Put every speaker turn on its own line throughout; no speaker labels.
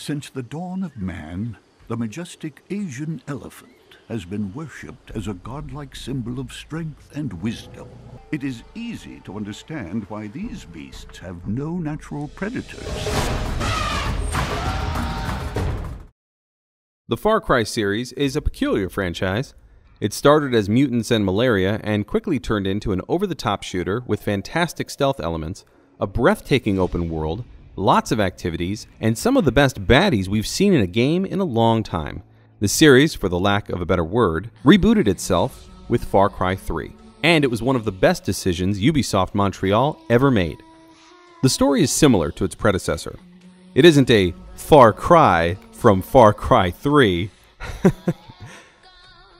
Since the dawn of man, the majestic Asian elephant has been worshipped as a godlike symbol of strength and wisdom. It is easy to understand why these beasts have no natural predators.
The Far Cry series is a peculiar franchise. It started as Mutants and Malaria and quickly turned into an over-the-top shooter with fantastic stealth elements, a breathtaking open world, lots of activities, and some of the best baddies we've seen in a game in a long time. The series, for the lack of a better word, rebooted itself with Far Cry 3, and it was one of the best decisions Ubisoft Montreal ever made. The story is similar to its predecessor. It isn't a Far Cry from Far Cry 3.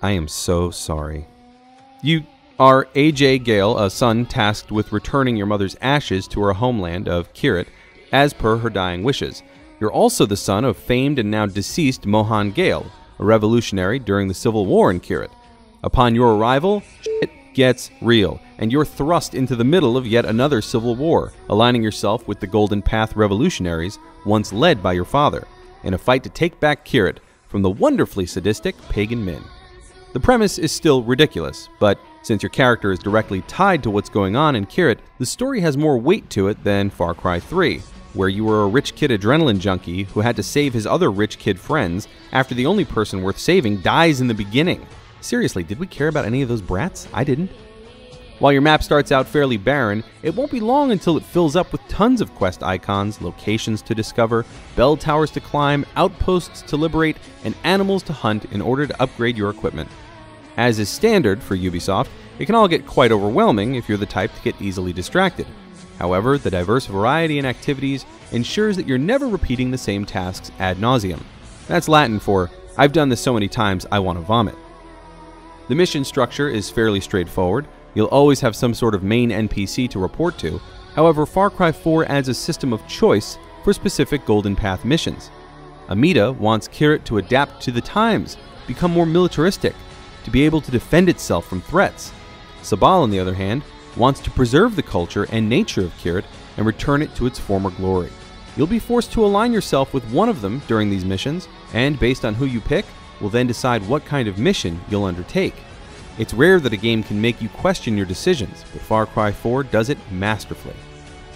I am so sorry. You are AJ Gale, a son tasked with returning your mother's ashes to her homeland of Kirit, as per her dying wishes. You're also the son of famed and now deceased Mohan Gale, a revolutionary during the Civil War in Kirit. Upon your arrival, shit gets real, and you're thrust into the middle of yet another civil war, aligning yourself with the Golden Path revolutionaries, once led by your father, in a fight to take back Kirit from the wonderfully sadistic Pagan Min. The premise is still ridiculous, but since your character is directly tied to what's going on in Kirit, the story has more weight to it than Far Cry 3, where you were a rich kid adrenaline junkie who had to save his other rich kid friends after the only person worth saving dies in the beginning. Seriously, did we care about any of those brats? I didn't. While your map starts out fairly barren, it won't be long until it fills up with tons of quest icons, locations to discover, bell towers to climb, outposts to liberate, and animals to hunt in order to upgrade your equipment. As is standard for Ubisoft, it can all get quite overwhelming if you're the type to get easily distracted. However, the diverse variety in activities ensures that you're never repeating the same tasks ad nauseum. That's Latin for, I've done this so many times I want to vomit. The mission structure is fairly straightforward. You'll always have some sort of main NPC to report to. However, Far Cry 4 adds a system of choice for specific Golden Path missions. Amida wants Kirit to adapt to the times, become more militaristic, to be able to defend itself from threats. Sabal, on the other hand, wants to preserve the culture and nature of Kirit and return it to its former glory. You'll be forced to align yourself with one of them during these missions, and based on who you pick, will then decide what kind of mission you'll undertake. It's rare that a game can make you question your decisions, but Far Cry 4 does it masterfully.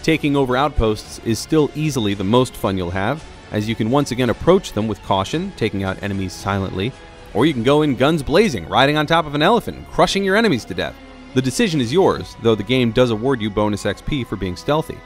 Taking over outposts is still easily the most fun you'll have, as you can once again approach them with caution, taking out enemies silently, or you can go in guns blazing, riding on top of an elephant, and crushing your enemies to death. The decision is yours, though the game does award you bonus XP for being stealthy.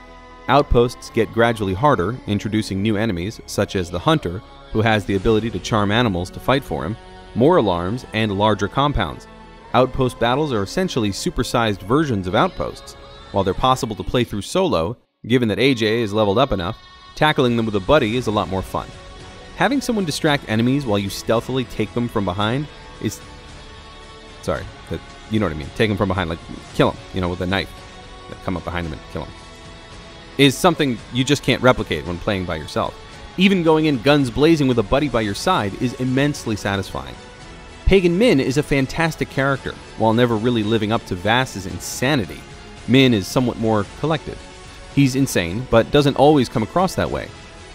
Outposts get gradually harder, introducing new enemies, such as the Hunter, who has the ability to charm animals to fight for him, more alarms, and larger compounds. Outpost battles are essentially supersized versions of outposts. While they're possible to play through solo, given that AJ is leveled up enough, tackling them with a buddy is a lot more fun. Having someone distract enemies while you stealthily take them from behind is... Sorry, you know what I mean. Take them from behind, like kill them, with a knife. Come up behind them and kill them. Is something you just can't replicate when playing by yourself. Even going in guns blazing with a buddy by your side is immensely satisfying. Pagan Min is a fantastic character, while never really living up to Vass's insanity. Min is somewhat more collected. He's insane, but doesn't always come across that way.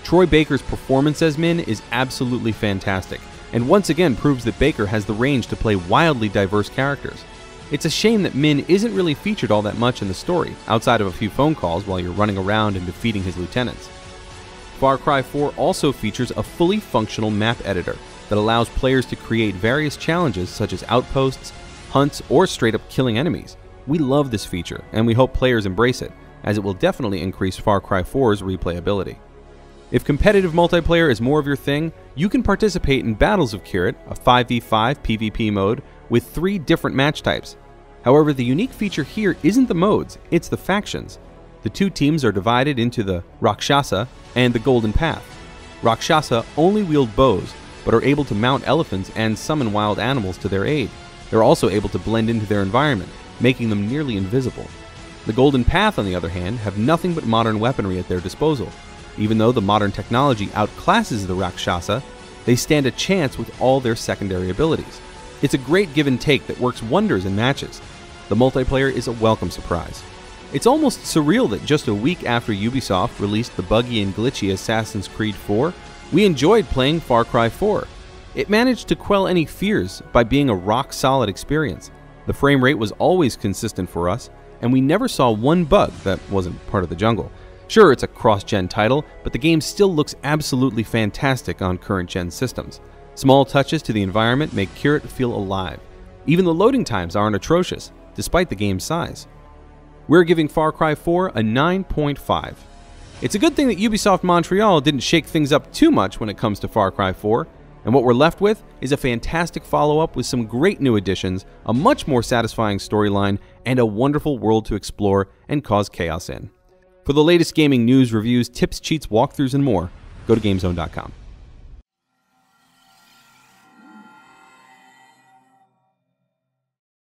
Troy Baker's performance as Min is absolutely fantastic, and once again proves that Baker has the range to play wildly diverse characters. It's a shame that Min isn't really featured all that much in the story, outside of a few phone calls while you're running around and defeating his lieutenants. Far Cry 4 also features a fully functional map editor that allows players to create various challenges such as outposts, hunts, or straight up killing enemies. We love this feature, and we hope players embrace it, as it will definitely increase Far Cry 4's replayability. If competitive multiplayer is more of your thing, you can participate in Battles of Kirit, a 5v5 PvP mode with 3 different match types. However, the unique feature here isn't the modes, it's the factions. The 2 teams are divided into the Rakshasa and the Golden Path. Rakshasa only wield bows, but are able to mount elephants and summon wild animals to their aid. They're also able to blend into their environment, making them nearly invisible. The Golden Path, on the other hand, have nothing but modern weaponry at their disposal. Even though the modern technology outclasses the Rakshasa, they stand a chance with all their secondary abilities. It's a great give and take that works wonders in matches. The multiplayer is a welcome surprise. It's almost surreal that just a week after Ubisoft released the buggy and glitchy Assassin's Creed 4, We enjoyed playing Far Cry 4. It managed to quell any fears by being a rock-solid experience. The frame rate was always consistent for us, and we never saw one bug that wasn't part of the jungle. Sure, it's a cross-gen title, but the game still looks absolutely fantastic on current-gen systems. Small touches to the environment make Kirit feel alive. Even the loading times aren't atrocious, despite the game's size. We're giving Far Cry 4 a 9.5. It's a good thing that Ubisoft Montreal didn't shake things up too much when it comes to Far Cry 4, and what we're left with is a fantastic follow-up with some great new additions, a much more satisfying storyline, and a wonderful world to explore and cause chaos in. For the latest gaming news, reviews, tips, cheats, walkthroughs, and more, go to GameZone.com.